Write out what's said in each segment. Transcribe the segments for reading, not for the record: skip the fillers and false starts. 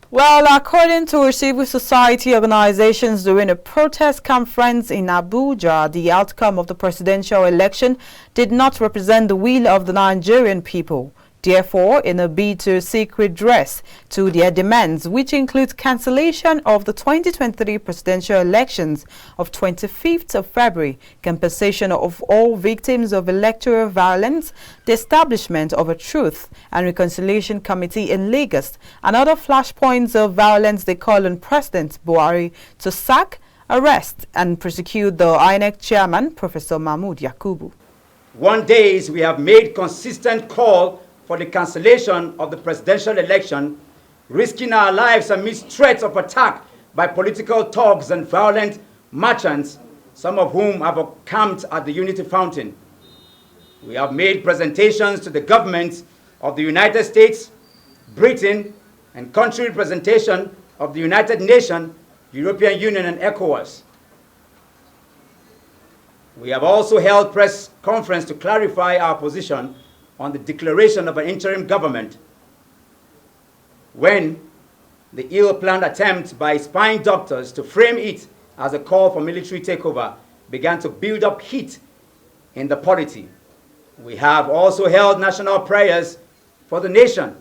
Well, according to civil society organizations during a protest conference in Abuja, the outcome of the presidential election did not represent the will of the Nigerian people. Therefore, in a bid to seek redress to their demands, which includes cancellation of the 2023 presidential elections of 25th of February, compensation of all victims of electoral violence, the establishment of a Truth and Reconciliation Committee in Lagos, and other flashpoints of violence, they call on President Buhari to sack, arrest, and prosecute the INEX chairman, Professor Mahmood Yakubu. One day we have made consistent call for the cancellation of the presidential election, risking our lives amidst threats of attack by political thugs and violent merchants, some of whom have camped at the Unity Fountain. We have made presentations to the governments of the United States, Britain, and country representation of the United Nations, European Union, and ECOWAS. We have also held press conference to clarify our position on the declaration of an interim government when the ill-planned attempt by spying doctors to frame it as a call for military takeover began to build up heat in the polity. We have also held national prayers for the nation.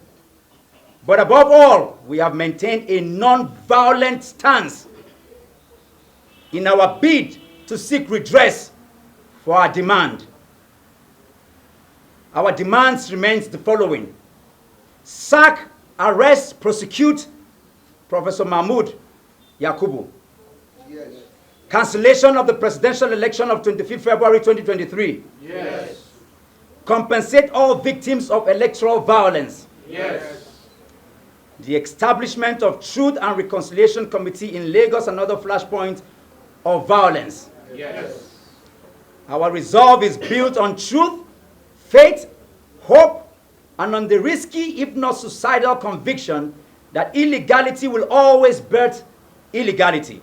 But above all, we have maintained a non-violent stance in our bid to seek redress for our demand. Our demands remains the following: sack, arrest, prosecute Professor Mahmood Yakubu. Yes. Cancellation of the presidential election of 25th February 2023. Yes. Compensate all victims of electoral violence. Yes. The establishment of Truth and Reconciliation Committee in Lagos and other flashpoints of violence. Yes. Our resolve is built on truth, faith, hope, and on the risky, if not suicidal, conviction that illegality will always birth illegality.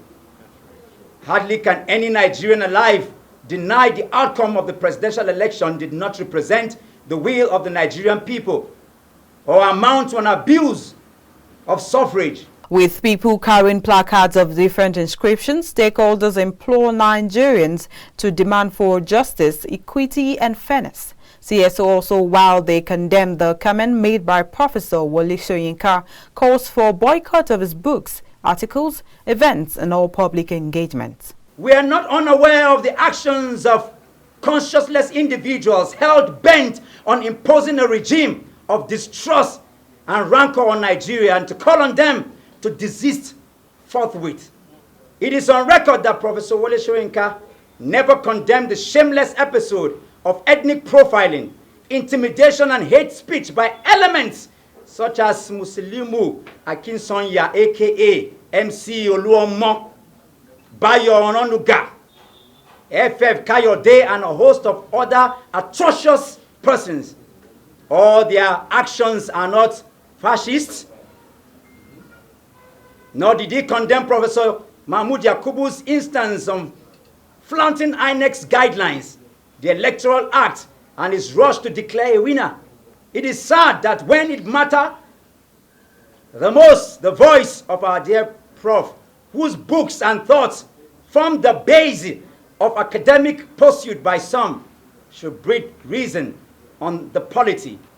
Hardly can any Nigerian alive deny the outcome of the presidential election did not represent the will of the Nigerian people or amount to an abuse of suffrage. With people carrying placards of different inscriptions, stakeholders implore Nigerians to demand for justice, equity, and fairness. CSO also, while they condemn the comment made by Professor Wole Soyinka, calls for boycott of his books, articles, events, and all public engagements. We are not unaware of the actions of conscienceless individuals held bent on imposing a regime of distrust and rancor on Nigeria, and to call on them to desist forthwith. It is on record that Professor Wole Soyinka never condemned the shameless episode of ethnic profiling, intimidation, and hate speech by elements such as Musilimu Akinsanya, aka MC Oluomo, Bayo Ononuga, FF Kayode, and a host of other atrocious persons. All their actions are not fascist, nor did he condemn Professor Mahmood Yakubu's instance of flaunting INEX guidelines, the Electoral Act, and his rush to declare a winner. It is sad that when it mattered the most, the voice of our dear Prof, whose books and thoughts form the basis of academic pursuit by some, should breathe reason on the polity